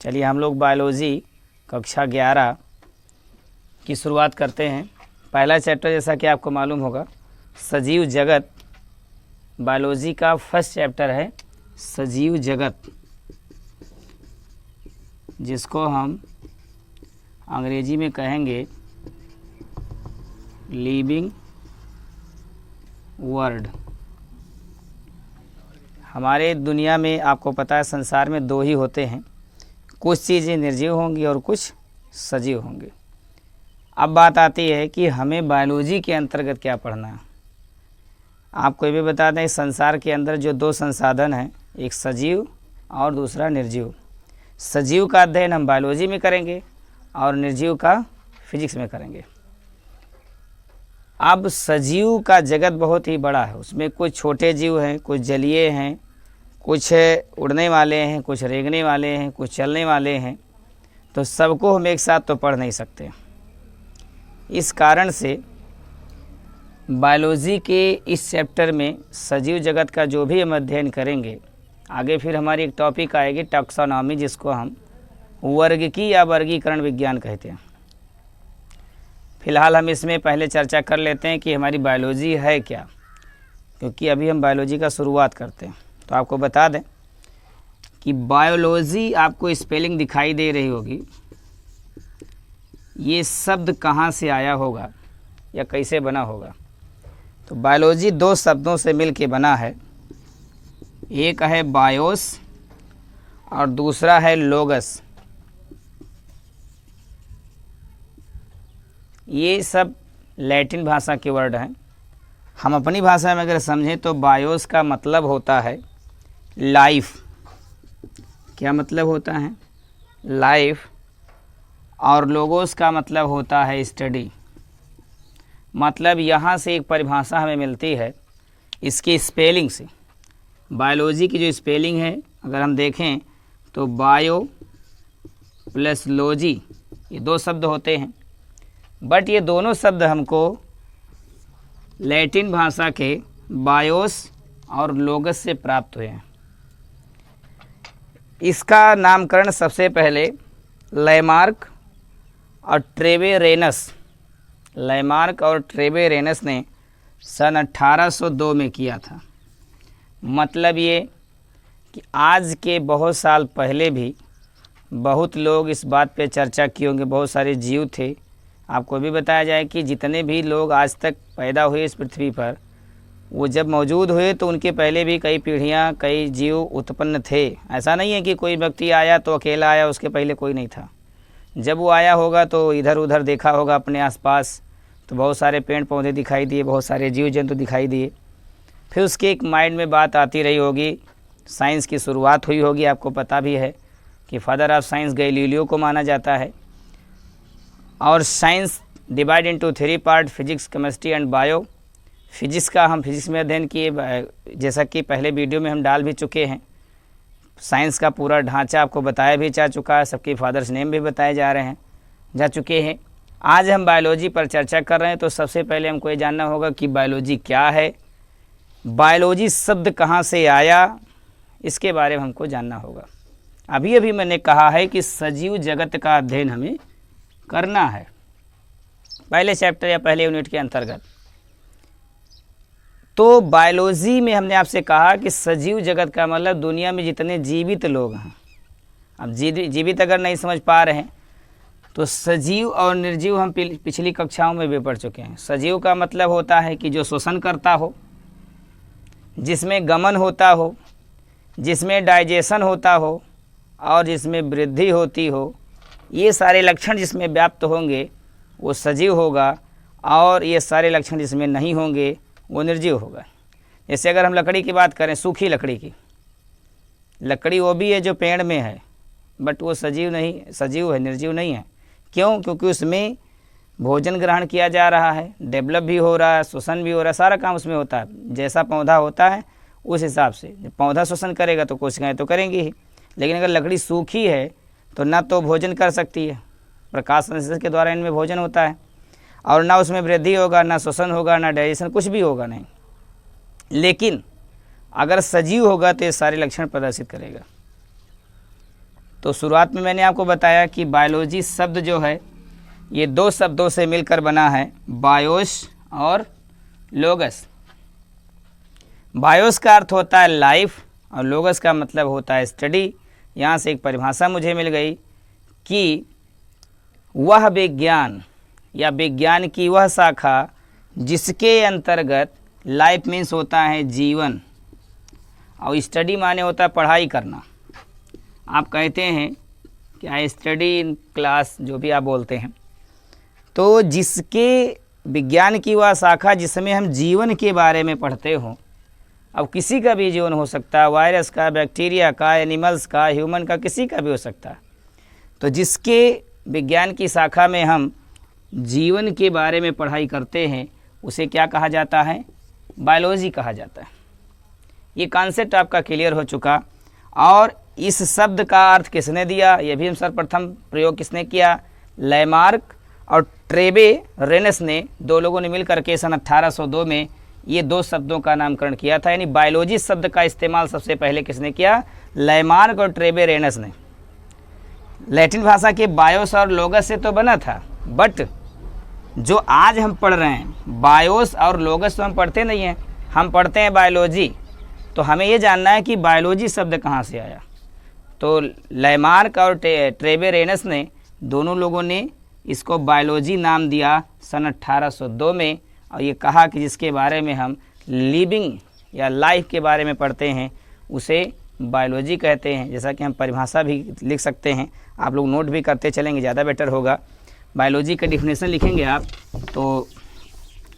चलिए हम लोग बायोलॉजी कक्षा 11 की शुरुआत करते हैं। पहला चैप्टर जैसा कि आपको मालूम होगा सजीव जगत, बायोलॉजी का फर्स्ट चैप्टर है सजीव जगत, जिसको हम अंग्रेजी में कहेंगे लिविंग वर्ल्ड। हमारे दुनिया में आपको पता है संसार में दो ही होते हैं, कुछ चीज़ें निर्जीव होंगी और कुछ सजीव होंगे। अब बात आती है कि हमें बायोलॉजी के अंतर्गत क्या पढ़ना है। आपको ये भी बता दें संसार के अंदर जो दो संसाधन हैं, एक सजीव और दूसरा निर्जीव। सजीव का अध्ययन हम बायोलॉजी में करेंगे और निर्जीव का फिजिक्स में करेंगे। अब सजीव का जगत बहुत ही बड़ा है, उसमें कुछ छोटे जीव हैं, कुछ जलीय हैं, कुछ उड़ने वाले हैं, कुछ रेंगने वाले हैं, कुछ चलने वाले हैं, तो सबको हम एक साथ तो पढ़ नहीं सकते। इस कारण से बायोलॉजी के इस चैप्टर में सजीव जगत का जो भी हम अध्ययन करेंगे, आगे फिर हमारी एक टॉपिक आएगी टैक्सोनॉमी, जिसको हम वर्गीकी या वर्गीकरण विज्ञान कहते हैं। फिलहाल हम इसमें पहले चर्चा कर लेते हैं कि हमारी बायोलॉजी है क्या, क्योंकि अभी हम बायोलॉजी का शुरुआत करते हैं। तो आपको बता दें कि बायोलॉजी आपको स्पेलिंग दिखाई दे रही होगी, ये शब्द कहाँ से आया होगा या कैसे बना होगा। तो बायोलॉजी दो शब्दों से मिल के बना है, एक है बायोस और दूसरा है लोगस। ये सब लैटिन भाषा के वर्ड हैं। हम अपनी भाषा में अगर समझें तो बायोस का मतलब होता है लाइफ। क्या मतलब होता है? लाइफ। और लोगोस का मतलब होता है स्टडी। मतलब यहाँ से एक परिभाषा हमें मिलती है इसकी स्पेलिंग से। बायोलॉजी की जो स्पेलिंग है अगर हम देखें तो बायो प्लस लॉजी, ये दो शब्द होते हैं, बट ये दोनों शब्द हमको लैटिन भाषा के बायोस और लोगस से प्राप्त हुए हैं। इसका नामकरण सबसे पहले लैमार्क और ट्रेवेरेनस ने सन 1802 में किया था। मतलब ये कि आज के बहुत साल पहले भी बहुत लोग इस बात पे चर्चा किए होंगे, बहुत सारे जीव थे। आपको भी बताया जाए कि जितने भी लोग आज तक पैदा हुए इस पृथ्वी पर, वो जब मौजूद हुए तो उनके पहले भी कई पीढ़ियां, कई जीव उत्पन्न थे। ऐसा नहीं है कि कोई व्यक्ति आया तो अकेला आया, उसके पहले कोई नहीं था। जब वो आया होगा तो इधर उधर देखा होगा अपने आसपास, तो बहुत सारे पेड़ पौधे दिखाई दिए, बहुत सारे जीव जंतु दिखाई दिए। फिर उसके एक माइंड में बात आती रही होगी, साइंस की शुरुआत हुई होगी। आपको पता भी है कि फादर ऑफ साइंस गैलीलियो को माना जाता है। और science divide into 3 part, physics, chemistry and bio. Physics का हम फिजिक्स में अध्ययन किए, जैसा कि पहले वीडियो में हम डाल भी चुके हैं। साइंस का पूरा ढांचा आपको बताया भी जा चुका है, सबके फादर्स नेम भी बताए जा चुके हैं। आज हम बायोलॉजी पर चर्चा कर रहे हैं, तो सबसे पहले हमको ये जानना होगा कि बायोलॉजी क्या है, बायोलॉजी शब्द कहाँ से आया, इसके बारे में हमको जानना होगा। अभी अभी मैंने कहा है कि सजीव जगत का अध्ययन हमें करना है पहले चैप्टर या पहले यूनिट के अंतर्गत। तो बायोलॉजी में हमने आपसे कहा कि सजीव जगत का मतलब दुनिया में जितने जीवित लोग हैं। अब जीवित अगर नहीं समझ पा रहे हैं तो सजीव और निर्जीव हम पिछली कक्षाओं में भी पढ़ चुके हैं। सजीव का मतलब होता है कि जो श्वसन करता हो, जिसमें गमन होता हो, जिसमें डाइजेशन होता हो और जिसमें वृद्धि होती हो, ये सारे लक्षण जिसमें व्याप्त होंगे वो सजीव होगा, और ये सारे लक्षण जिसमें नहीं होंगे वो निर्जीव होगा। जैसे अगर हम लकड़ी की बात करें, सूखी लकड़ी की, लकड़ी वो भी है जो पेड़ में है, बट वो सजीव है, निर्जीव नहीं है। क्यों? क्योंकि उसमें भोजन ग्रहण किया जा रहा है, डेवलप भी हो रहा है, श्वसन भी हो रहा है, सारा काम उसमें होता है। जैसा पौधा होता है उस हिसाब से जब पौधा श्वसन करेगा तो कोशिकाएं तो करेंगी ही। लेकिन अगर लकड़ी सूखी है तो ना तो भोजन कर सकती है, प्रकाश संश्लेषण के द्वारा इनमें भोजन होता है, और ना उसमें वृद्धि होगा, ना श्वसन होगा, ना डाइजेशन, कुछ भी होगा नहीं। लेकिन अगर सजीव होगा तो ये सारे लक्षण प्रदर्शित करेगा। तो शुरुआत में मैंने आपको बताया कि बायोलॉजी शब्द जो है ये दो शब्दों से मिलकर बना है, बायोस और लोगस। बायोस का अर्थ होता है लाइफ और लोगस का मतलब होता है स्टडी। यहाँ से एक परिभाषा मुझे मिल गई कि वह विज्ञान या विज्ञान की वह शाखा जिसके अंतर्गत लाइफ मीन्स होता है जीवन और स्टडी माने होता है पढ़ाई करना। आप कहते हैं कि आई स्टडी इन क्लास, जो भी आप बोलते हैं, तो जिसके विज्ञान की वह शाखा जिसमें हम जीवन के बारे में पढ़ते हों। अब किसी का भी जीवन हो सकता है, वायरस का, बैक्टीरिया का, एनिमल्स का, ह्यूमन का, किसी का भी हो सकता है। तो जिसके विज्ञान की शाखा में हम जीवन के बारे में पढ़ाई करते हैं उसे क्या कहा जाता है? बायोलॉजी कहा जाता है। ये कॉन्सेप्ट आपका क्लियर हो चुका। और इस शब्द का अर्थ किसने दिया? ये भी हम सर्वप्रथम प्रयोग किसने किया? लैमार्क और ट्रेबे रेनस ने, दो लोगों ने मिलकर के सन 1802 में ये दो शब्दों का नामकरण किया था। यानी बायोलॉजी शब्द का इस्तेमाल सबसे पहले किसने किया? लैमार्क और ट्रेबे रेनस ने। लैटिन भाषा के बायोस और लोगस से तो बना था, बट जो आज हम पढ़ रहे हैं बायोस और लोगस तो हम पढ़ते नहीं हैं, हम पढ़ते हैं बायोलॉजी। तो हमें ये जानना है कि बायोलॉजी शब्द कहाँ से आया। तो लैमार्क और ट्रेबे रेनस ने, दोनों लोगों ने इसको बायोलॉजी नाम दिया सन 1802 में। और ये कहा कि जिसके बारे में हम लिविंग या लाइफ के बारे में पढ़ते हैं उसे बायोलॉजी कहते हैं। जैसा कि हम परिभाषा भी लिख सकते हैं, आप लोग नोट भी करते चलेंगे, ज़्यादा बेटर होगा। बायोलॉजी का डिफिनेशन लिखेंगे आप तो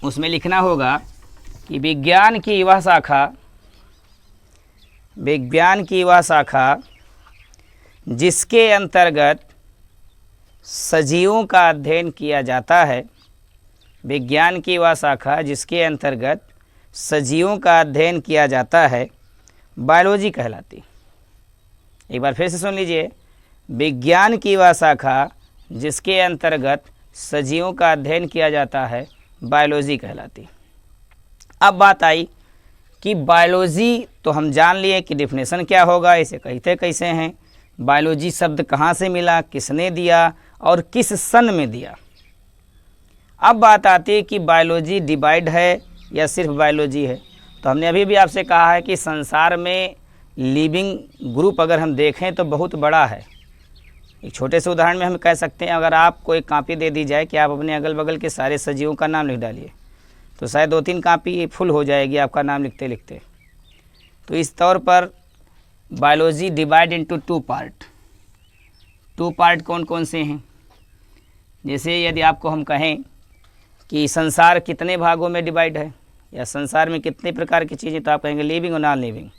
उसमें लिखना होगा कि विज्ञान की वह शाखा जिसके अंतर्गत सजीवों का अध्ययन किया जाता है। विज्ञान की वह शाखा जिसके अंतर्गत सजीवों का अध्ययन किया जाता है बायोलॉजी कहलाती। एक बार फिर से सुन लीजिए, विज्ञान की वह शाखा जिसके अंतर्गत सजीवों का अध्ययन किया जाता है बायोलॉजी कहलाती। अब बात आई कि बायोलॉजी तो हम जान लिए कि डिफिनेशन क्या होगा, इसे कहते कैसे हैं, बायोलॉजी शब्द कहाँ से मिला, किसने दिया और किस सन में दिया। अब बात आती है कि बायोलॉजी डिवाइड है या सिर्फ बायोलॉजी है। तो हमने अभी भी आपसे कहा है कि संसार में लिविंग ग्रुप अगर हम देखें तो बहुत बड़ा है। एक छोटे से उदाहरण में हम कह सकते हैं, अगर आपको एक कॉपी दे दी जाए कि आप अपने अगल बगल के सारे सजीवों का नाम लिख डालिए, तो शायद 2-3 कॉपी फुल हो जाएगी आपका नाम लिखते लिखते। तो इस तौर पर biology divide into 2 part. 2 part कौन कौन से हैं? जैसे यदि आपको हम कहें कि संसार कितने भागों में डिवाइड है या संसार में कितने प्रकार की चीज़ें, तो आप कहेंगे लिविंग और नॉन लिविंग।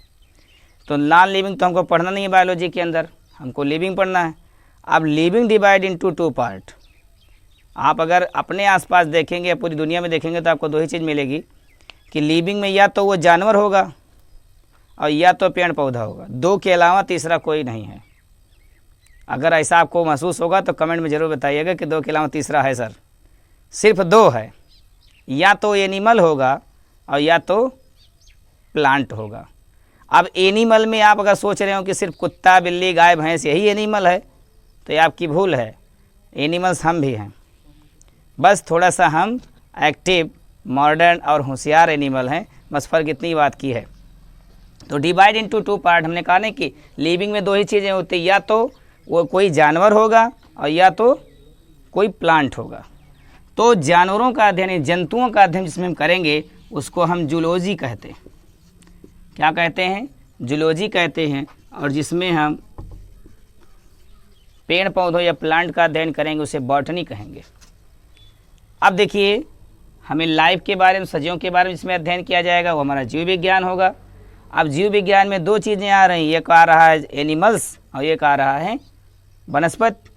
तो नॉन लिविंग तो हमको पढ़ना नहीं है बायोलॉजी के अंदर, हमको लिविंग पढ़ना है। अब लिविंग डिवाइड इनटू 2 पार्ट। आप अगर अपने आसपास देखेंगे या पूरी दुनिया में देखेंगे तो आपको 2 ही चीज़ मिलेगी कि लिविंग में या तो वो जानवर होगा और या तो पेड़ पौधा होगा, 2 के अलावा तीसरा कोई नहीं है। अगर ऐसा आपको महसूस होगा तो कमेंट में ज़रूर बताइएगा कि 2 के अलावा तीसरा है सर। सिर्फ 2 है, या तो एनिमल होगा और या तो प्लांट होगा। अब एनिमल में आप अगर सोच रहे हो कि सिर्फ कुत्ता, बिल्ली, गाय, भैंस यही एनिमल है, तो ये आपकी भूल है। एनिमल्स हम भी हैं, बस थोड़ा सा हम एक्टिव, मॉडर्न और होशियार एनिमल हैं, बस फ़र्क इतनी बात की है। तो डिवाइड इनटू 2 पार्ट हमने कहा ना कि लिविंग में 2 ही चीज़ें होती, या तो वो कोई जानवर होगा और या तो कोई प्लांट होगा। तो जानवरों का अध्ययन, जंतुओं का अध्ययन जिसमें हम करेंगे उसको हम जूलॉजी कहते हैं। क्या कहते हैं? जूलॉजी कहते हैं। और जिसमें हम पेड़ पौधों या प्लांट का अध्ययन करेंगे उसे बॉटनी कहेंगे। अब देखिए, हमें लाइफ के बारे में, सजीवों के बारे में जिसमें अध्ययन किया जाएगा वो हमारा जीव विज्ञान होगा। अब जीव विज्ञान में 2 चीज़ें आ रही हैं, एक आ रहा है एनिमल्स और एक आ रहा है वनस्पति।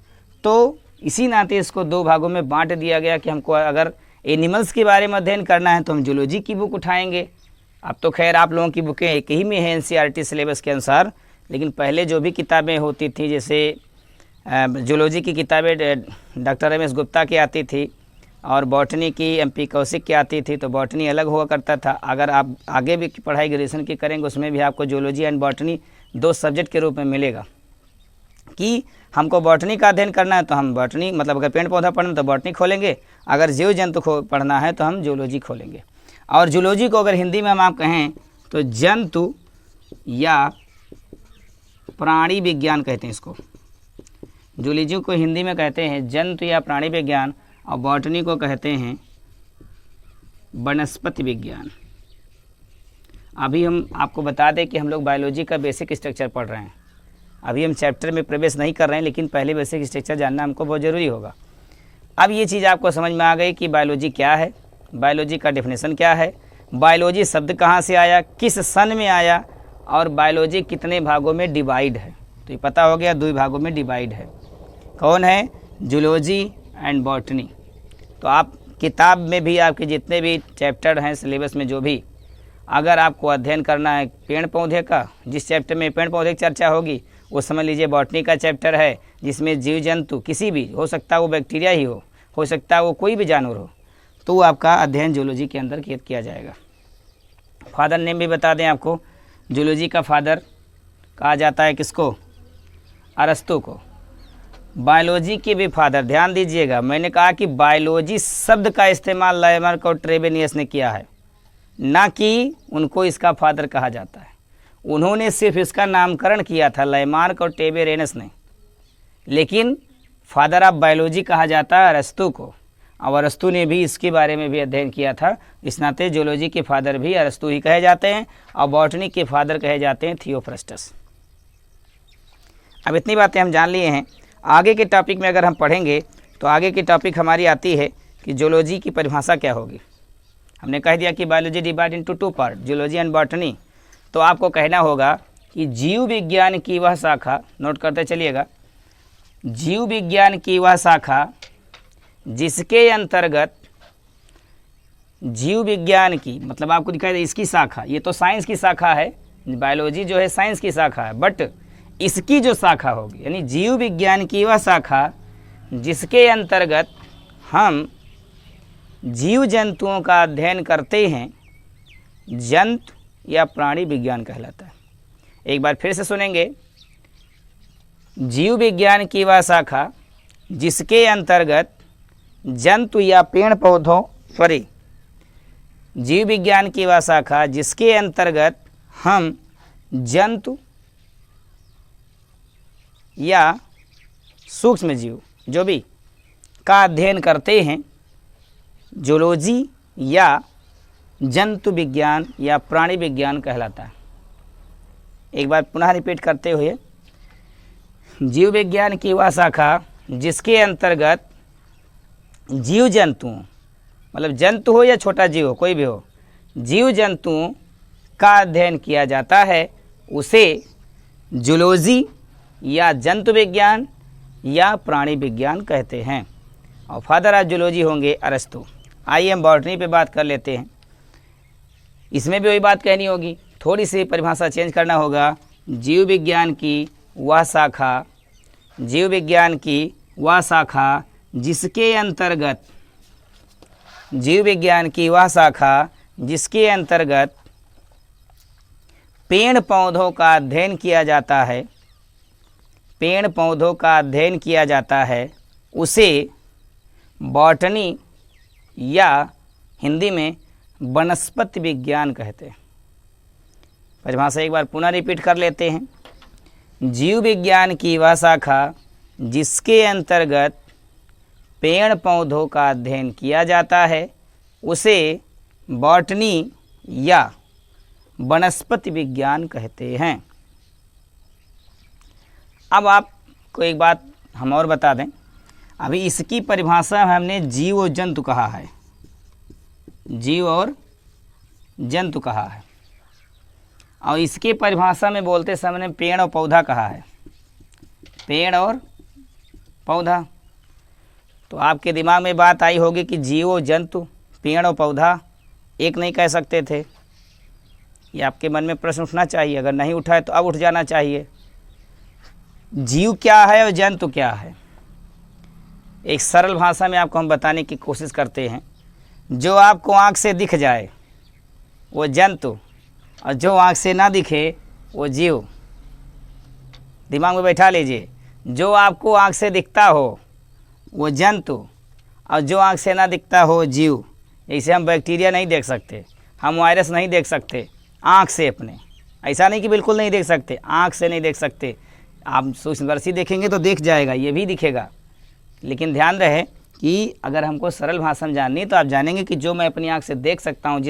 तो इसी नाते इसको 2 भागों में बांट दिया गया कि हमको अगर एनिमल्स के बारे में अध्ययन करना है तो हम जूलॉजी की बुक उठाएंगे। अब तो खैर आप लोगों की बुकें एक ही में हैं NCERT सिलेबस के अनुसार, लेकिन पहले जो भी किताबें होती थी, जैसे जूलॉजी की किताबें डॉक्टर MS गुप्ता की आती थी और बॉटनी की MP कौशिक की आती थी, तो बॉटनी अलग हुआ करता था। अगर आप आगे भी पढ़ाई ग्रेजुएशन की करेंगे उसमें भी आपको जूलॉजी एंड बॉटनी 2 सब्जेक्ट के रूप में मिलेगा। कि हमको बॉटनी का अध्ययन करना है तो हम बॉटनी, मतलब अगर पेड़ पौधा पढ़ना है तो बॉटनी खोलेंगे, अगर जीव जंतु पढ़ना है तो हम जूलॉजी खोलेंगे। और जूलॉजी को अगर हिंदी में हम आप कहें तो जंतु या प्राणी विज्ञान कहते हैं इसको। जूलॉजी को हिंदी में कहते हैं जंतु या प्राणी विज्ञान, और बॉटनी को कहते हैं वनस्पति विज्ञान। अभी हम आपको बता दें कि हम लोग बायोलॉजी का बेसिक स्ट्रक्चर पढ़ रहे हैं, अभी हम चैप्टर में प्रवेश नहीं कर रहे हैं, लेकिन पहले बेसिक स्ट्रक्चर जानना हमको बहुत ज़रूरी होगा। अब ये चीज़ आपको समझ में आ गई कि बायोलॉजी क्या है, बायोलॉजी का डेफिनेशन क्या है, बायोलॉजी शब्द कहाँ से आया, किस सन में आया, और बायोलॉजी कितने भागों में डिवाइड है। तो ये पता हो गया, 2 भागों में डिवाइड है। कौन है? Zoology and botany. तो आप किताब में भी आपके जितने भी चैप्टर हैं सिलेबस में, जो भी अगर आपको अध्ययन करना है पेड़ पौधे का, जिस चैप्टर में पेड़ पौधे की चर्चा होगी वो समझ लीजिए बॉटनी का चैप्टर है, जिसमें जीव जंतु किसी भी, हो सकता है वो बैक्टीरिया ही हो सकता है वो कोई भी जानवर हो, तो वो आपका अध्ययन जूलॉजी के अंदर किया जाएगा। फादर नेम भी बता दें आपको, जूलॉजी का फादर कहा जाता है किसको? अरस्तु को। बायोलॉजी के भी फादर, ध्यान दीजिएगा, मैंने कहा कि बायोलॉजी शब्द का इस्तेमाल लाइमार्क और ट्रेबेनियस ने किया है, ना कि उनको इसका फादर कहा जाता है। उन्होंने सिर्फ इसका नामकरण किया था, लाइमार्क और टेबेरेनस ने, लेकिन फादर ऑफ बायोलॉजी कहा जाता है अरस्तु को, और अरस्तु ने भी इसके बारे में भी अध्ययन किया था। इस नाते जूलॉजी के फादर भी अरस्तु ही कहे जाते हैं, और बॉटनी के फादर कहे जाते हैं थियोफ्रस्टस। अब इतनी बातें हम जान लिए हैं। आगे के टॉपिक में अगर हम पढ़ेंगे तो आगे की टॉपिक हमारी आती है कि जूलॉजी की परिभाषा क्या होगी। हमने कह दिया कि biology divide into 2 part, zoology and botany. तो आपको कहना होगा कि जीव विज्ञान की वह शाखा, नोट करते चलिएगा, जीव विज्ञान की वह शाखा जिसके अंतर्गत, जीव विज्ञान की मतलब आपको दिखाई दे इसकी शाखा, ये तो साइंस की शाखा है, बायोलॉजी जो है साइंस की शाखा है, बट इसकी जो शाखा होगी यानी जीव विज्ञान की वह शाखा जिसके अंतर्गत हम जीव जंतुओं का अध्ययन करते हैं, जंतु या प्राणी विज्ञान कहलाता है। एक बार फिर से सुनेंगे, जीव विज्ञान की वह शाखा जिसके अंतर्गत जंतु या पेड़ पौधों, जीव विज्ञान की वह शाखा जिसके अंतर्गत हम जंतु या सूक्ष्म जीव जो भी का अध्ययन करते हैं, जूलॉजी या जंतु विज्ञान या प्राणी विज्ञान कहलाता है। एक बार पुनः रिपीट करते हुए, जीव विज्ञान की वह शाखा जिसके अंतर्गत जीव जंतुओं, मतलब जंतु हो या छोटा जीव हो, कोई भी हो, जीव जंतुओं का अध्ययन किया जाता है, उसे जूलॉजी या जंतु विज्ञान या प्राणी विज्ञान कहते हैं। और फादर ऑफ जूलॉजी होंगे अरस्तु। आइए हम बॉटनी पे बात कर लेते हैं। इसमें भी वही बात कहनी होगी, थोड़ी सी परिभाषा चेंज करना होगा। जीव विज्ञान की वह शाखा, जीव विज्ञान की वह शाखा जिसके अंतर्गत, जीव विज्ञान की वह शाखा जिसके अंतर्गत पेड़ पौधों का अध्ययन किया जाता है, पेड़ पौधों का अध्ययन किया जाता है, उसे बॉटनी या हिंदी में वनस्पति विज्ञान कहते हैं। परिभाषा एक बार पुनः रिपीट कर लेते हैं। जीव विज्ञान की वह शाखा जिसके अंतर्गत पेड़ पौधों का अध्ययन किया जाता है, उसे बॉटनी या वनस्पति विज्ञान कहते हैं। अब आपको एक बात हम और बता दें, अभी इसकी परिभाषा हमने जीव और जंतु कहा है, जीव और जंतु कहा है, और इसके परिभाषा में बोलते समय पेड़ और पौधा कहा है, पेड़ और पौधा। तो आपके दिमाग में बात आई होगी कि जीव और जंतु, पेड़ और पौधा एक नहीं कह सकते थे। ये आपके मन में प्रश्न उठना चाहिए, अगर नहीं उठा है तो अब उठ जाना चाहिए। जीव क्या है और जंतु क्या है, एक सरल भाषा में आपको हम बताने की कोशिश करते हैं। जो आपको आँख से दिख जाए वो जंतु, और जो आँख से ना दिखे वो जीव। दिमाग में बैठा लीजिए, जो आपको आँख से दिखता हो वो जंतु, और जो आँख से ना दिखता हो जीव। जैसे हम बैक्टीरिया नहीं देख सकते, हम वायरस नहीं देख सकते आँख से अपने, ऐसा नहीं कि बिल्कुल नहीं देख सकते, आँख से नहीं देख सकते। आप सूक्ष्मदर्शी देखेंगे तो दिख जाएगा, ये भी दिखेगा। लेकिन ध्यान रहे कि अगर हमको सरल भाषा में जाननी है तो आप जानेंगे कि जो मैं अपनी आँख से देख सकता हूँ,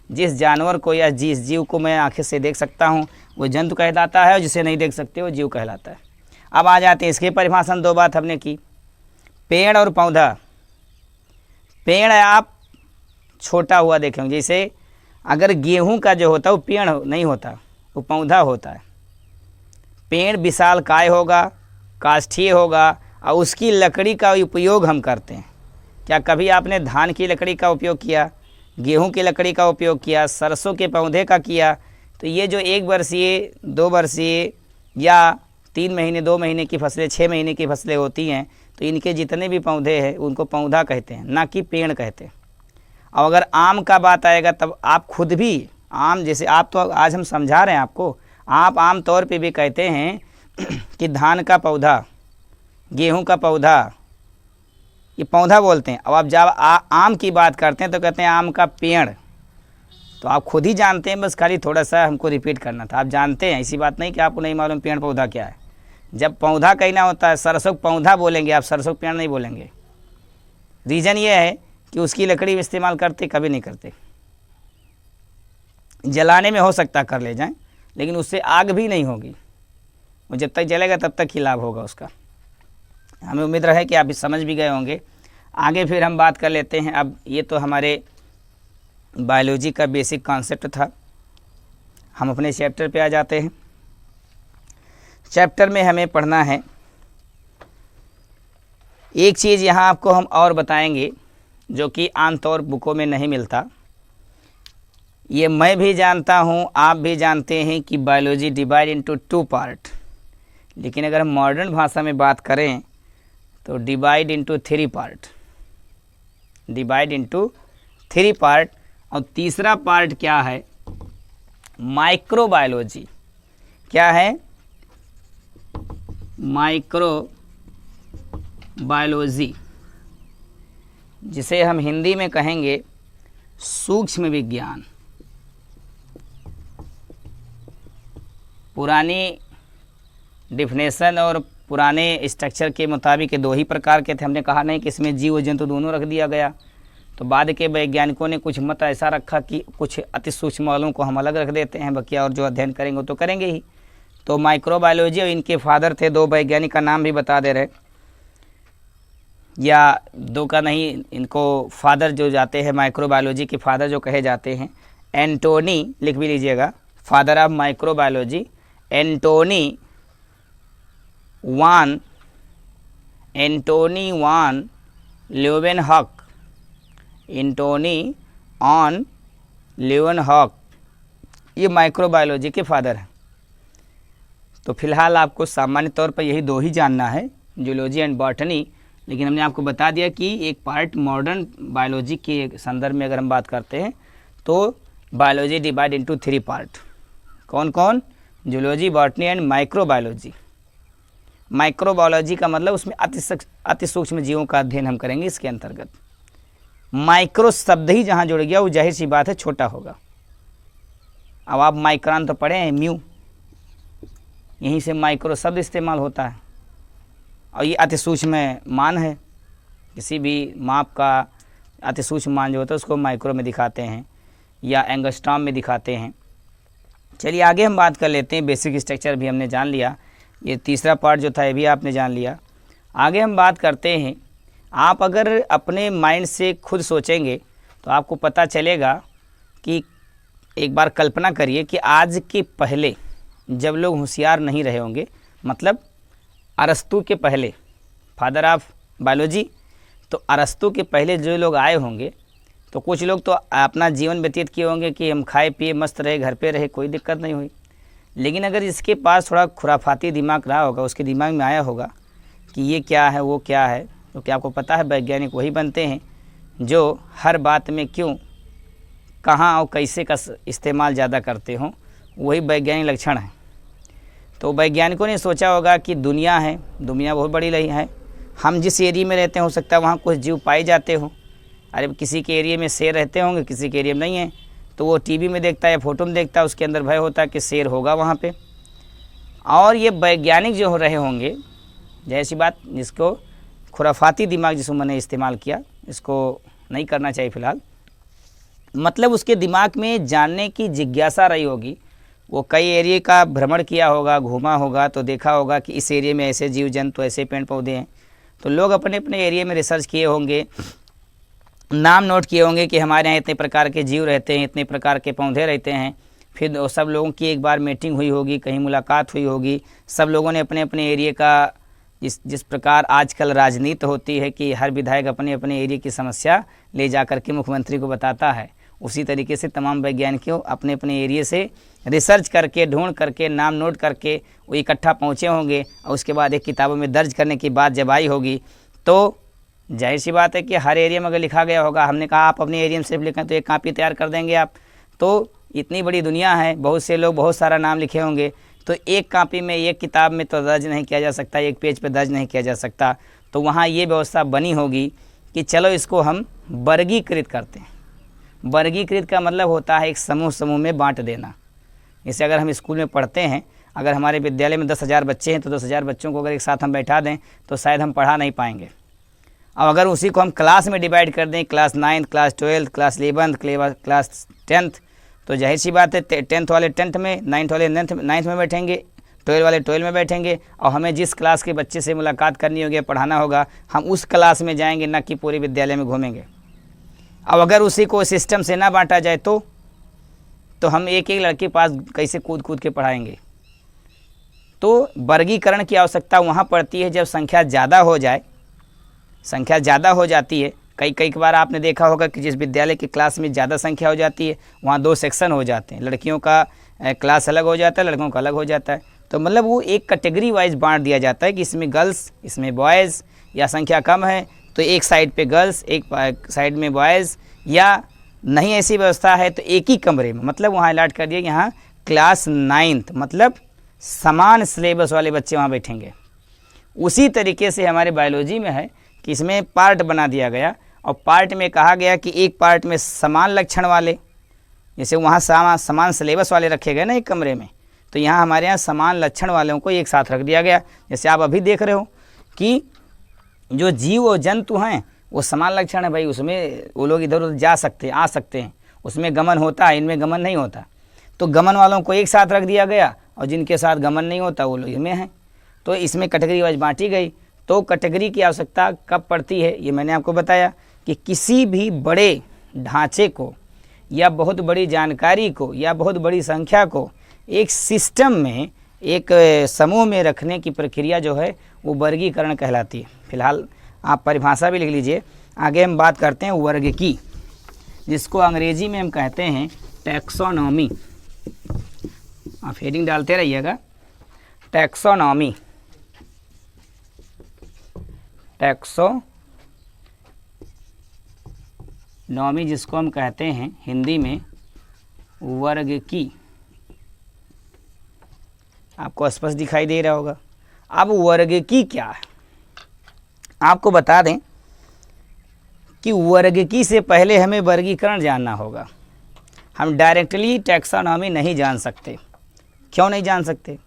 जिस जानवर को या जिस जीव को मैं आँखें से देख सकता हूँ वो जंतु कहलाता है, और जिसे नहीं देख सकते वो जीव कहलाता है। अब आ जाते हैं इसके परिभाषा। दो बात हमने की, पेड़ और पौधा। पेड़ आप छोटा हुआ देखेंगे, जैसे अगर गेहूं का जो होता है वो पेड़ नहीं होता, वो पौधा होता है। पेड़ विशालकाय होगा, काष्ठीय होगा, और उसकी लकड़ी का उपयोग हम करते हैं। क्या कभी आपने धान की लकड़ी का उपयोग किया, गेहूं की लकड़ी का उपयोग किया, सरसों के पौधे का किया? तो ये जो 1 वर्षीय 2 वर्षीय या 3 महीने 2 महीने की फसलें, 6 महीने की फसलें होती हैं, तो इनके जितने भी पौधे हैं उनको पौधा कहते हैं, ना कि पेड़ कहते हैं। और अगर आम का बात आएगा तब आप खुद भी आम, जैसे आप तो आज हम समझा रहे हैं आपको, आप आम तौर पे भी कहते हैं कि धान का पौधा, गेहूं का पौधा, ये पौधा बोलते हैं। अब आप जब आम की बात करते हैं तो कहते हैं आम का पेड़। तो आप खुद ही जानते हैं, बस खाली थोड़ा सा हमको रिपीट करना था। आप जानते हैं, ऐसी बात नहीं कि आपको नहीं मालूम पेड़ पौधा क्या है। जब पौधा कहना होता है, सरसों पौधा बोलेंगे आप, सरसों पेड़ नहीं बोलेंगे। रीज़न ये है कि उसकी लकड़ी इस्तेमाल करते कभी नहीं करते। जलाने में हो सकता कर ले जाएं, लेकिन उससे आग भी नहीं होगी, वो जब तक जलेगा तब तक ही लाभ होगा उसका। हमें उम्मीद रहे कि आप समझ भी गए होंगे। आगे फिर हम बात कर लेते हैं। अब ये तो हमारे बायोलॉजी का बेसिक कॉन्सेप्ट था। हम अपने चैप्टर पे आ जाते हैं। चैप्टर में हमें पढ़ना है, एक चीज़ यहाँ आपको हम और बताएंगे जो कि आमतौर बुकों में नहीं मिलता। ये मैं भी जानता हूँ, आप भी जानते हैं कि बायोलॉजी डिवाइड इनटू 2 पार्ट, लेकिन अगर हम मॉडर्न भाषा में बात करें तो divide into 3 part, divide into 3 part. और तीसरा पार्ट क्या है? माइक्रोबायोलॉजी। क्या है? माइक्रोबायोलॉजी, जिसे हम हिंदी में कहेंगे सूक्ष्म विज्ञान। पुरानी डिफिनेशन और पुराने स्ट्रक्चर के मुताबिक 2 ही प्रकार के थे। हमने कहा नहीं कि इसमें जीव जंतु दोनों रख दिया गया। तो बाद के वैज्ञानिकों ने कुछ मत ऐसा रखा कि कुछ अति सूक्ष्म वालों को हम अलग रख देते हैं, बाकी और जो अध्ययन करेंगे तो करेंगे ही। तो माइक्रोबायोलॉजी, और इनके फादर थे 2 वैज्ञानिक का नाम भी बता दे रहे, या 2 का नहीं, इनको फादर जो जाते हैं, माइक्रोबायोलॉजी के फादर जो कहे जाते हैं, एंटोनी, लिख भी लीजिएगा, father of microbiology Antonie van Leeuwenhoek, Antonie on Leeuwenhoek, ये माइक्रोबायोलॉजी के फादर हैं। तो फिलहाल आपको सामान्य तौर पर यही 2 ही जानना है, जूलॉजी एंड बॉटनी। लेकिन हमने आपको बता दिया कि एक पार्ट मॉडर्न बायोलॉजी के संदर्भ में अगर हम बात करते हैं तो बायोलॉजी डिवाइड इनटू 3 पार्ट। कौन कौन? Zoology, botany and microbiology. Microbiology का मतलब उसमें अति सूक्ष्म जीवों का अध्ययन हम करेंगे। इसके अंतर्गत माइक्रो शब्द ही जहाँ जुड़ गया वो जाहिर सी बात है छोटा होगा। अब आप माइक्रोन तो पढ़े हैं, म्यू, यहीं से माइक्रो शब्द इस्तेमाल होता है। और ये अति सूक्ष्म मान है, किसी भी माप का अति सूक्ष्म मान जो होता है उसको माइक्रो में दिखाते हैं या एंगस्ट्रॉम में दिखाते हैं। चलिए आगे हम बात कर लेते हैं। बेसिक स्ट्रक्चर भी हमने जान लिया, ये तीसरा पार्ट जो था ये भी आपने जान लिया। आगे हम बात करते हैं। आप अगर अपने माइंड से खुद सोचेंगे तो आपको पता चलेगा कि एक बार कल्पना करिए कि आज के पहले जब लोग होशियार नहीं रहे होंगे, मतलब अरस्तु के पहले, फादर ऑफ बायोलॉजी, तो अरस्तु के पहले जो लोग आए होंगे तो कुछ लोग तो अपना जीवन व्यतीत किए होंगे कि हम खाए पिए मस्त रहे, घर पे रहे, कोई दिक्कत नहीं हुई। लेकिन अगर इसके पास थोड़ा खुराफाती दिमाग रहा होगा, उसके दिमाग में आया होगा कि ये क्या है वो क्या है, तो क्या आपको पता है वैज्ञानिक वही बनते हैं जो हर बात में क्यों, कहाँ और कैसे का इस्तेमाल ज़्यादा करते हों, वही वैज्ञानिक लक्षण है। तो वैज्ञानिकों ने सोचा होगा कि दुनिया है, दुनिया बहुत बड़ी रही है, हम जिस एरिया में रहते हैं हो सकता है वहाँ कुछ जीव पाए जाते हो। अरे किसी के एरिया में शेर रहते होंगे, किसी के एरिया में नहीं है, तो वो टीवी में देखता है या फोटो में देखता है, उसके अंदर भय होता है कि शेर होगा वहाँ पे। और ये वैज्ञानिक जो हो रहे होंगे, जैसी बात जिसको खुराफाती दिमाग जिसको मैंने इस्तेमाल किया, इसको नहीं करना चाहिए फ़िलहाल, मतलब उसके दिमाग में जानने की जिज्ञासा रही होगी। वो कई एरिया का भ्रमण किया होगा, घूमा होगा, तो देखा होगा कि इस एरिया में ऐसे जीव जंतु, ऐसे पेड़ पौधे हैं। तो लोग अपने अपने एरिया में रिसर्च किए होंगे, नाम नोट किए होंगे कि हमारे यहाँ इतने प्रकार के जीव रहते हैं, इतने प्रकार के पौधे रहते हैं। फिर सब लोगों की एक बार मीटिंग हुई होगी, कहीं मुलाकात हुई होगी, सब लोगों ने अपने अपने एरिया का, जिस प्रकार आजकल राजनीति होती है कि हर विधायक अपने अपने एरिया की समस्या ले जा कर के मुख्यमंत्री को बताता है, उसी तरीके से तमाम वैज्ञानिकों अपने अपने एरिया से रिसर्च करके, ढूंढ करके, नाम नोट करके वो इकट्ठा पहुँचे होंगे, और उसके बाद एक किताबों में दर्ज करने की बात जब आई होगी, तो जाहिर सी बात है कि हर एरिया में अगर लिखा गया होगा, हमने कहा आप अपने एरिया में सिर्फ लिखें तो एक कापी तैयार कर देंगे आप। तो इतनी बड़ी दुनिया है, बहुत से लोग बहुत सारा नाम लिखे होंगे, तो एक कापी में, एक किताब में तो दर्ज नहीं किया जा सकता, एक पेज पे दर्ज नहीं किया जा सकता। तो वहाँ ये व्यवस्था बनी होगी कि चलो इसको हम वर्गीकृत करते हैं। वर्गीकृत का मतलब होता है एक समूह समूह में बांट देना। जैसे अगर हम स्कूल में पढ़ते हैं, अगर हमारे विद्यालय में 10,000 बच्चे हैं, तो 10,000 बच्चों को अगर एक साथ हम बैठा दें तो शायद हम पढ़ा नहीं पाएंगे। अब अगर उसी को हम क्लास में डिवाइड कर दें, क्लास 9, क्लास 12, क्लास 11, क्लास 10, तो जाहिर सी बात है 10th वाले 10th में, 9th वाले 9th में बैठेंगे, 12 वाले 12 में बैठेंगे, और हमें जिस क्लास के बच्चे से मुलाकात करनी होगी, पढ़ाना होगा, हम उस क्लास में जाएंगे, ना कि पूरे विद्यालय में घूमेंगे। अब अगर उसी को सिस्टम से ना बांटा जाए तो हम एक एक लड़के के पास कैसे कूद कूद के पढ़ाएंगे। तो वर्गीकरण की आवश्यकता वहाँ पड़ती है जब संख्या ज़्यादा हो जाए। संख्या ज़्यादा हो जाती है, कई बार आपने देखा होगा कि जिस विद्यालय की क्लास में ज़्यादा संख्या हो जाती है, वहाँ 2 सेक्शन हो जाते हैं, लड़कियों का क्लास अलग हो जाता है, लड़कों का अलग हो जाता है। तो मतलब वो एक कैटेगरी वाइज बांट दिया जाता है कि इसमें गर्ल्स, इसमें बॉयज़, या संख्या कम है तो एक साइड पे गर्ल्स, एक साइड में बॉयज़, या नहीं ऐसी व्यवस्था है तो एक ही कमरे में, मतलब वहाँ अलॉट कर दिया कि यहाँ क्लास 9th, मतलब समान सिलेबस वाले बच्चे वहाँ बैठेंगे। उसी तरीके से हमारे बायोलॉजी में है कि इसमें पार्ट बना दिया गया, और पार्ट में कहा गया कि एक पार्ट में समान लक्षण वाले, जैसे वहाँ समान सिलेबस वाले रखे गए ना एक कमरे में, तो यहाँ हमारे यहाँ समान लक्षण वालों को एक साथ रख दिया गया। जैसे आप अभी देख रहे हो कि जो जीव और जंतु हैं वो समान लक्षण है भाई, उसमें वो लोग इधर उधर जा सकते हैं, आ सकते हैं, उसमें गमन होता है, इनमें गमन नहीं होता। तो गमन वालों को एक साथ रख दिया गया, और जिनके साथ गमन नहीं होता वो लोग इसमें हैं। तो इसमें कैटेगरी वाइज बांटी गई। तो कैटेगरी की आवश्यकता कब पड़ती है, ये मैंने आपको बताया कि किसी भी बड़े ढांचे को, या बहुत बड़ी जानकारी को, या बहुत बड़ी संख्या को एक सिस्टम में, एक समूह में रखने की प्रक्रिया जो है वो वर्गीकरण कहलाती है। फिलहाल आप परिभाषा भी लिख लीजिए। आगे हम बात करते हैं वर्ग की, जिसको अंग्रेजी में हम कहते हैं टैक्सोनॉमी। आप हेडिंग डालते रहिएगा, टैक्सोनॉमी, टैक्सोनॉमी जिसको हम कहते हैं हिंदी में वर्ग की। आपको स्पष्ट दिखाई दे रहा होगा। अब वर्ग की क्या है, आपको बता दें कि वर्ग की से पहले हमें वर्गीकरण जानना होगा। हम डायरेक्टली टैक्सोनॉमी नहीं जान सकते। क्यों नहीं जान सकते?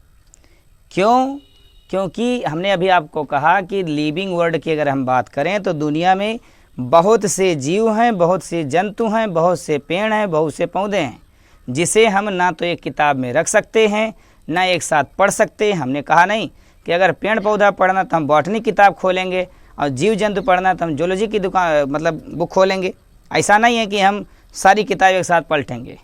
क्योंकि हमने अभी आपको कहा कि लिविंग वर्ल्ड की अगर हम बात करें तो दुनिया में बहुत से जीव हैं, बहुत से जंतु हैं, बहुत से पेड़ हैं, बहुत से पौधे हैं, जिसे हम ना तो एक किताब में रख सकते हैं, ना एक साथ पढ़ सकते हैं। हमने कहा नहीं कि अगर पेड़ पौधा पढ़ना तो हम बॉटनी किताब खोलेंगे, और जीव जंतु पढ़ना तो हम जूलॉजी की दुकान मतलब बुक खोलेंगे। ऐसा नहीं है कि हम सारी किताब एक साथ पलटेंगे।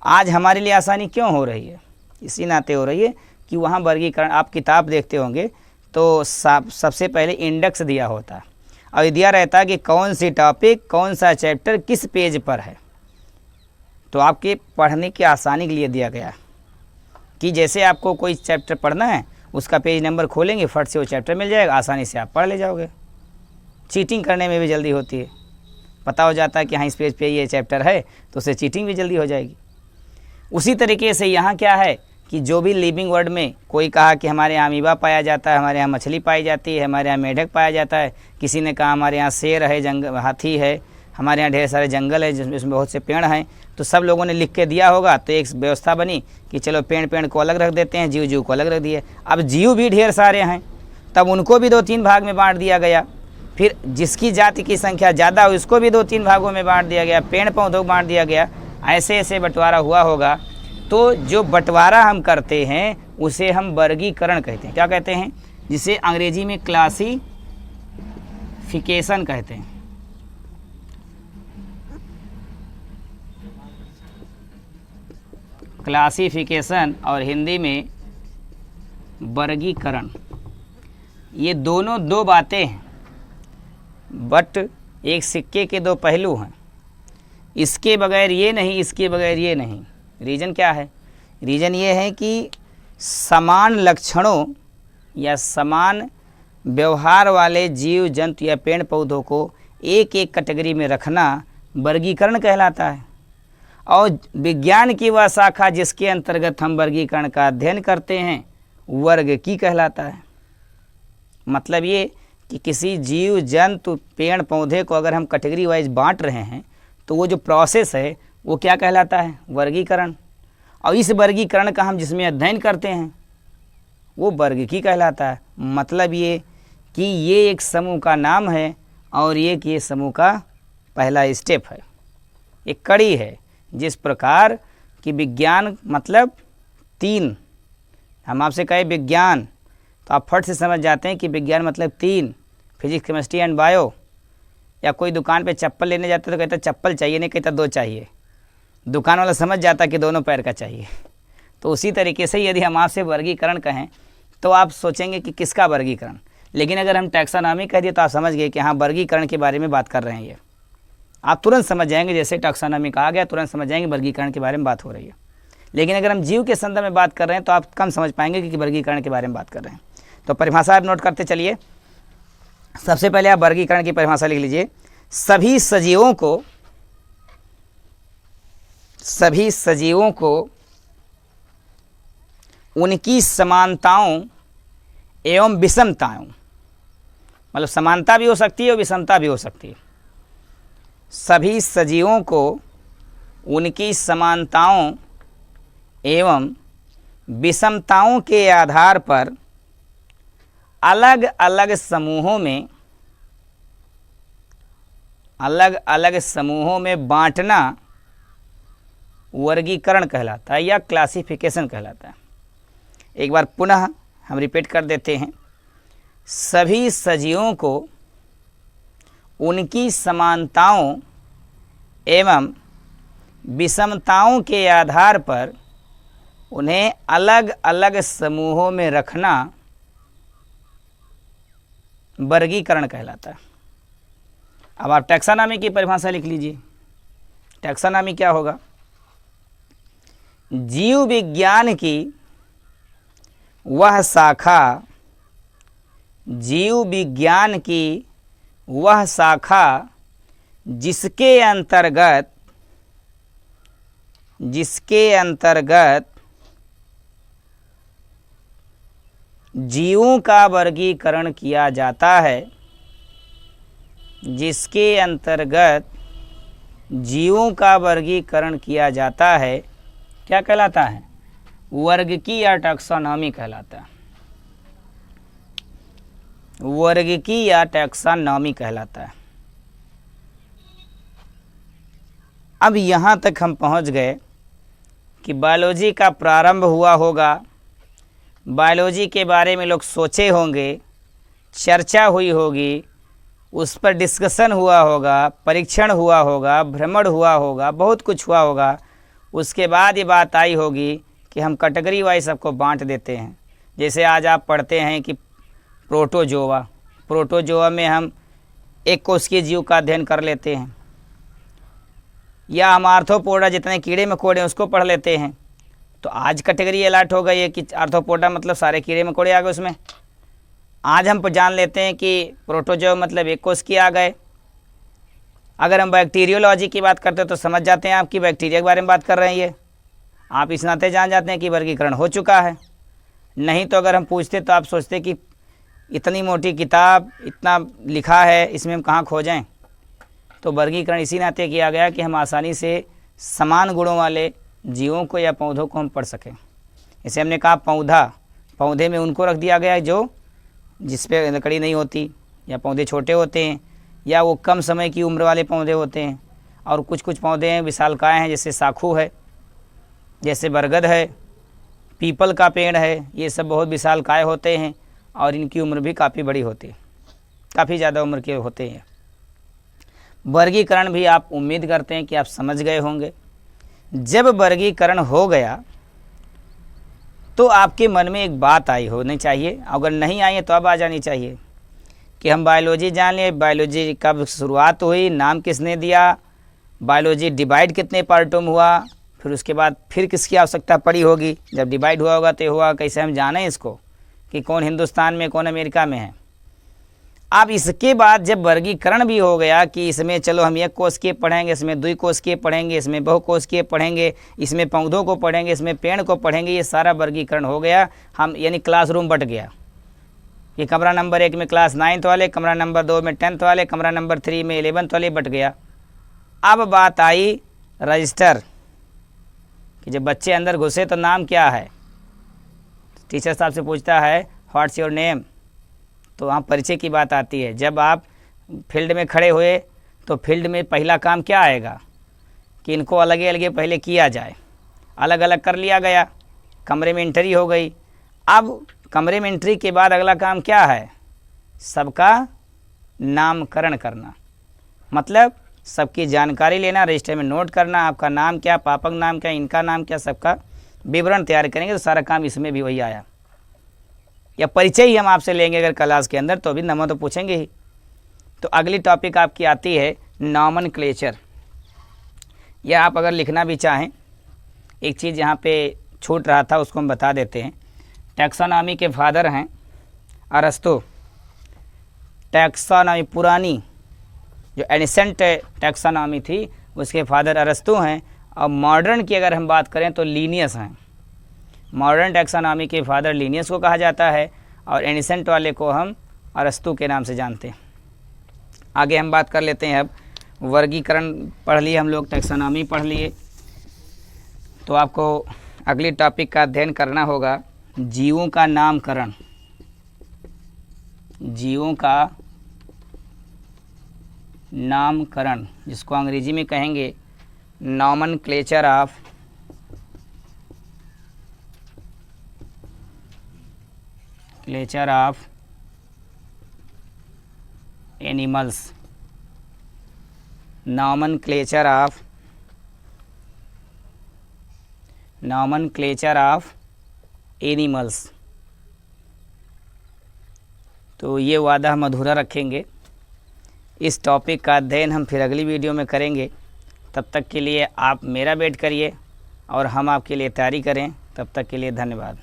आज हमारे लिए आसानी क्यों हो रही है? इसी नाते हो रही है कि वहाँ वर्गीकरण, आप किताब देखते होंगे तो सबसे पहले इंडेक्स दिया होता है, और दिया रहता है कि कौन सी टॉपिक, कौन सा चैप्टर किस पेज पर है। तो आपके पढ़ने की आसानी के लिए दिया गया कि जैसे आपको कोई चैप्टर पढ़ना है, उसका पेज नंबर खोलेंगे, फट से वो चैप्टर मिल जाएगा, आसानी से आप पढ़ ले जाओगे। चीटिंग करने में भी जल्दी होती है, पता हो जाता है कि हाँ इस पेज पे ये चैप्टर है, तो उससे चीटिंग भी जल्दी हो जाएगी। उसी तरीके से यहाँ क्या है कि जो भी लिविंग वर्ल्ड में, कोई कहा कि हमारे यहाँ अमीबा पाया जाता है, हमारे यहाँ मछली पाई जाती है, हमारे यहाँ मेढक पाया जाता है, किसी ने कहा हमारे यहाँ शेर है, हाथी है, हमारे यहाँ ढेर सारे जंगल है जिसमें बहुत से पेड़ हैं। तो सब लोगों ने लिख के दिया होगा, तो एक व्यवस्था बनी कि चलो पेड़ को अलग रख देते हैं, जीव को अलग रख दिए। अब जीव भी ढेर सारे हैं, तब उनको भी 2-3 भाग में बांट दिया गया। फिर जिसकी जाति की संख्या ज़्यादा हो उसको भी 2-3 भागों में बांट दिया गया, पेड़ पौधों को बांट दिया गया। ऐसे ऐसे बंटवारा हुआ होगा। तो जो बंटवारा हम करते हैं उसे हम वर्गीकरण कहते हैं। क्या कहते हैं? जिसे अंग्रेजी में क्लासिफिकेशन कहते हैं। क्लासिफिकेशन और हिंदी में वर्गीकरण, ये दोनों दो बातें हैं, बट एक सिक्के के दो पहलू हैं। इसके बगैर ये नहीं, इसके बगैर ये नहीं। रीज़न क्या है? रीज़न ये है कि समान लक्षणों या समान व्यवहार वाले जीव जंतु या पेड़ पौधों को एक एक कैटेगरी में रखना वर्गीकरण कहलाता है। और विज्ञान की वह शाखा जिसके अंतर्गत हम वर्गीकरण का अध्ययन करते हैं वर्ग की कहलाता है। मतलब ये कि किसी जीव जंतु पेड़ पौधे को अगर हम कैटेगरी वाइज बांट रहे हैं तो वो जो प्रोसेस है वो क्या कहलाता है? वर्गीकरण। और इस वर्गीकरण का हम जिसमें अध्ययन करते हैं वो वर्ग की कहलाता है। मतलब ये कि ये एक समूह का नाम है और ये समूह का पहला स्टेप है, एक कड़ी है। जिस प्रकार कि विज्ञान मतलब 3, हम आपसे कहें विज्ञान तो आप फट से समझ जाते हैं कि विज्ञान मतलब 3, फिजिक्स केमिस्ट्री एंड बायो। या कोई दुकान पे चप्पल लेने जाता तो कहता चप्पल चाहिए, नहीं कहता 2 चाहिए। दुकान वाला समझ जाता कि दोनों पैर का चाहिए। तो उसी तरीके से यदि हम आपसे वर्गीकरण कहें तो आप सोचेंगे कि किसका वर्गीकरण। लेकिन अगर हम टैक्सानॉमी कह दिए तो आप समझ गए कि हाँ वर्गीकरण के बारे में बात कर रहे हैं। ये आप तुरंत समझ जाएंगे, जैसे टैक्सानॉमी कहा गया तुरंत समझ जाएंगे वर्गीकरण के बारे में बात हो रही है। लेकिन अगर हम जीव के संदर्भ में बात कर रहे हैं तो आप कम समझ पाएंगे कि वर्गीकरण के बारे में बात कर रहे हैं। तो परिभाषा आप नोट करते चलिए। सबसे पहले आप वर्गीकरण की परिभाषा लिख लीजिए। सभी सजीवों को उनकी समानताओं एवं विषमताओं, मतलब समानता भी हो सकती है और विषमता भी हो सकती है। सभी सजीवों को उनकी समानताओं एवं विषमताओं के आधार पर अलग अलग समूहों में बांटना वर्गीकरण कहलाता है या क्लासिफिकेशन कहलाता है। एक बार पुनः हम रिपीट कर देते हैं। सभी सजीवों को उनकी समानताओं एवं विषमताओं के आधार पर उन्हें अलग अलग समूहों में रखना वर्गीकरण कहलाता है। अब आप टैक्सानॉमी की परिभाषा लिख लीजिए। टैक्सानॉमी क्या होगा? जीव विज्ञान की वह शाखा जिसके अंतर्गत जीवों का वर्गीकरण किया जाता है, क्या कहलाता है? वर्ग की या टैक्सोनॉमी कहलाता है। वर्ग की या टैक्सोनॉमी कहलाता है। अब यहाँ तक हम पहुँच गए कि बायोलॉजी का प्रारंभ हुआ होगा, बायोलॉजी के बारे में लोग सोचे होंगे, चर्चा हुई होगी, उस पर डिस्कशन हुआ होगा, परीक्षण हुआ होगा, भ्रमण हुआ होगा, बहुत कुछ हुआ होगा। उसके बाद ये बात आई होगी कि हम कैटेगरी वाइज सबको बांट देते हैं। जैसे आज आप पढ़ते हैं कि प्रोटोजोआ में हम एक कोशिकीय जीव का अध्ययन कर लेते हैं, या हम आर्थ्रोपोडा जितने कीड़े मकोड़े उसको पढ़ लेते हैं। तो आज कैटेगरी अलर्ट हो गई है कि आर्थ्रोपोडा मतलब सारे कीड़े मकोड़े आ गए उसमें। आज हम जान लेते हैं कि प्रोटोजोआ मतलब एक कोशिकीय आ गए। अगर हम बैक्टीरियोलॉजी की बात करते हैं तो समझ जाते हैं आप कि बैक्टीरिया के बारे में बात कर रहे हैं ये। आप इस नाते जान जाते हैं कि वर्गीकरण हो चुका है। नहीं तो अगर हम पूछते तो आप सोचते कि इतनी मोटी किताब, इतना लिखा है, इसमें हम कहाँ खो जाएं। तो वर्गीकरण इसी नाते किया गया कि हम आसानी से समान गुणों वाले जीवों को या पौधों को हम पढ़ सकें। इसे हमने कहा पौधा, पौधे में उनको रख दिया गया है जो जिस पे लकड़ी नहीं होती, या पौधे छोटे होते हैं, या वो कम समय की उम्र वाले पौधे होते हैं। और कुछ कुछ पौधे हैं विशालकाय हैं, जैसे साखू है, जैसे बरगद है, पीपल का पेड़ है, ये सब बहुत विशालकाय होते हैं और इनकी उम्र भी काफ़ी बड़ी होती है, काफ़ी ज़्यादा उम्र के होते हैं। वर्गीकरण भी आप उम्मीद करते हैं कि आप समझ गए होंगे। जब वर्गीकरण हो गया तो आपके मन में एक बात आई होनी चाहिए, अगर नहीं आई है तो अब आ जानी चाहिए, कि हम बायोलॉजी जान लें, बायोलॉजी कब शुरुआत हुई, नाम किसने दिया, बायोलॉजी डिवाइड कितने पार्टों में हुआ, फिर उसके बाद फिर किसकी आवश्यकता पड़ी होगी, जब डिवाइड हुआ होगा तो हुआ कैसे, हम जानें इसको कि कौन हिंदुस्तान में कौन अमेरिका में है। अब इसके बाद जब वर्गीकरण भी हो गया कि इसमें चलो हम एक कोशिकीय पढ़ेंगे, इसमें द्विकोशिकीय पढ़ेंगे, इसमें बहुकोशिकीय पढ़ेंगे, इसमें पौधों को पढ़ेंगे, इसमें पेड़ को पढ़ेंगे, ये सारा वर्गीकरण हो गया। हम यानी क्लासरूम बट गया कि कमरा नंबर 1 में क्लास 9th वाले, कमरा नंबर 2 में 10th वाले, कमरा नंबर 3 में 11th वाले, बट गया। अब बात आई रजिस्टर कि जब बच्चे अंदर घुसे तो नाम क्या है, टीचर साहब से पूछता है व्हाट्स योर नेम, तो वहाँ परिचय की बात आती है। जब आप फील्ड में खड़े हुए तो फील्ड में पहला काम क्या आएगा कि इनको अलग अलग पहले किया जाए, अलग अलग कर लिया गया, कमरे में एंट्री हो गई। अब कमरे में एंट्री के बाद अगला काम क्या है, सबका नामकरण करना, मतलब सबकी जानकारी लेना, रजिस्टर में नोट करना, आपका नाम क्या, पापा का नाम क्या, इनका नाम क्या, सबका विवरण तैयार करेंगे। तो सारा काम इसमें भी वही आया। या परिचय ही हम आपसे लेंगे अगर क्लास के अंदर, तो भी नंबर तो पूछेंगे ही। तो अगली टॉपिक आपकी आती है नॉमेनक्लेचर। या आप अगर लिखना भी चाहें, एक चीज़ यहाँ पे छूट रहा था उसको हम बता देते हैं। टैक्सोनॉमी के फादर हैं अरस्तु। टैक्सोनॉमी पुरानी जो एनिसेंट टैक्सोनॉमी थी उसके फादर अरस्तु हैं। और मॉडर्न की अगर हम बात करें तो लीनियस हैं। मॉडर्न टैक्सोनॉमी के फादर लीनियस को कहा जाता है और एनिसेंट वाले को हम अरस्तु के नाम से जानते हैं। आगे हम बात कर लेते हैं। अब वर्गीकरण पढ़ लिए हम लोग, टैक्सोनॉमी पढ़ लिए, तो आपको अगली टॉपिक का अध्ययन करना होगा जीवों का नामकरण। जीवों का नामकरण, जिसको अंग्रेजी में कहेंगे nomenclature of animals. Nomenclature of animals. तो ये वादा हम अधूरा रखेंगे। इस टॉपिक का अध्ययन हम फिर अगली वीडियो में करेंगे। तब तक के लिए आप मेरा वेट करिए और हम आपके लिए तैयारी करें। तब तक के लिए धन्यवाद।